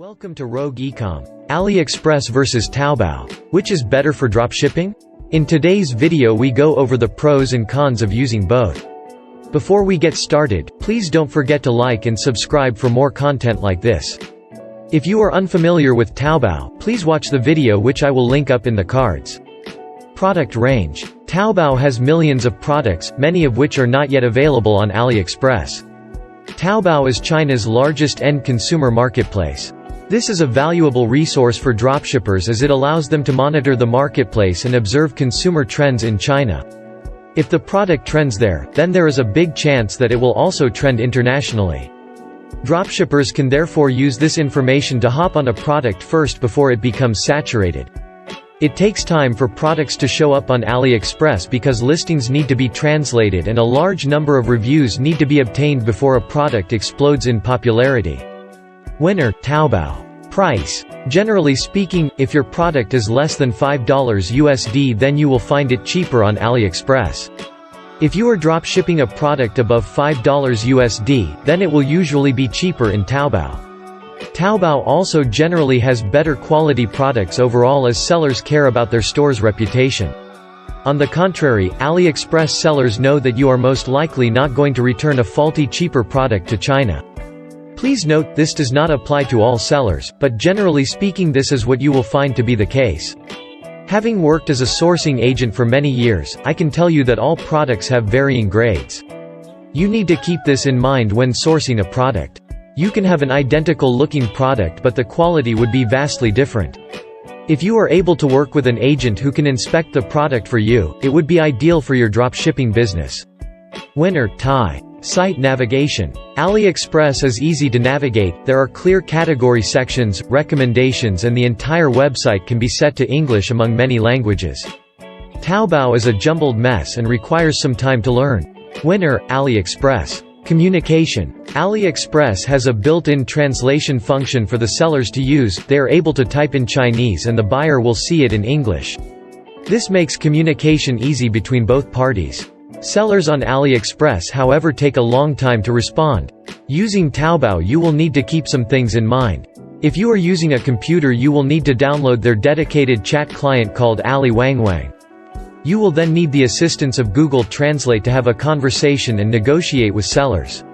Welcome to Rogue Ecom. Aliexpress versus Taobao. Which is better for dropshipping? In today's video we go over the pros and cons of using both. Before we get started, please don't forget to like and subscribe for more content like this. If you are unfamiliar with Taobao, please watch the video which I will link up in the cards. Product range. Taobao has millions of products, many of which are not yet available on Aliexpress. Taobao is China's largest end consumer marketplace. This is a valuable resource for dropshippers as it allows them to monitor the marketplace and observe consumer trends in China. If the product trends there, then there is a big chance that it will also trend internationally. Dropshippers can therefore use this information to hop on a product first before it becomes saturated. It takes time for products to show up on AliExpress because listings need to be translated and a large number of reviews need to be obtained before a product explodes in popularity. Winner, Taobao. Price. Generally speaking, if your product is less than $5 USD then you will find it cheaper on AliExpress. If you are dropshipping a product above $5 USD, then it will usually be cheaper in Taobao. Taobao also generally has better quality products overall as sellers care about their store's reputation. On the contrary, AliExpress sellers know that you are most likely not going to return a faulty cheaper product to China. Please note, this does not apply to all sellers, but generally speaking this is what you will find to be the case. Having worked as a sourcing agent for many years, I can tell you that all products have varying grades. You need to keep this in mind when sourcing a product. You can have an identical looking product but the quality would be vastly different. If you are able to work with an agent who can inspect the product for you, it would be ideal for your dropshipping business. Winner, Thai. Site navigation. AliExpress is easy to navigate, there are clear category sections, recommendations and the entire website can be set to English among many languages. Taobao is a jumbled mess and requires some time to learn. Winner, AliExpress. Communication. AliExpress has a built-in translation function for the sellers to use, they are able to type in Chinese and the buyer will see it in English. This makes communication easy between both parties. Sellers on AliExpress however take a long time to respond. Using Taobao you will need to keep some things in mind. If you are using a computer you will need to download their dedicated chat client called Ali Wangwang. You will then need the assistance of Google Translate to have a conversation and negotiate with sellers.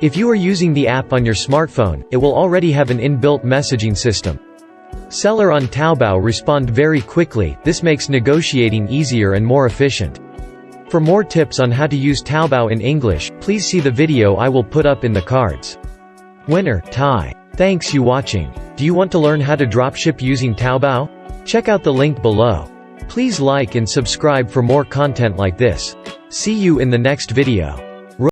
If you are using the app on your smartphone, it will already have an inbuilt messaging system. Seller on Taobao respond very quickly, this makes negotiating easier and more efficient. For more tips on how to use Taobao in English, please see the video I will put up in the cards. Winner, Thai. Thanks you watching. Do you want to learn how to dropship using Taobao? Check out the link below. Please like and subscribe for more content like this. See you in the next video.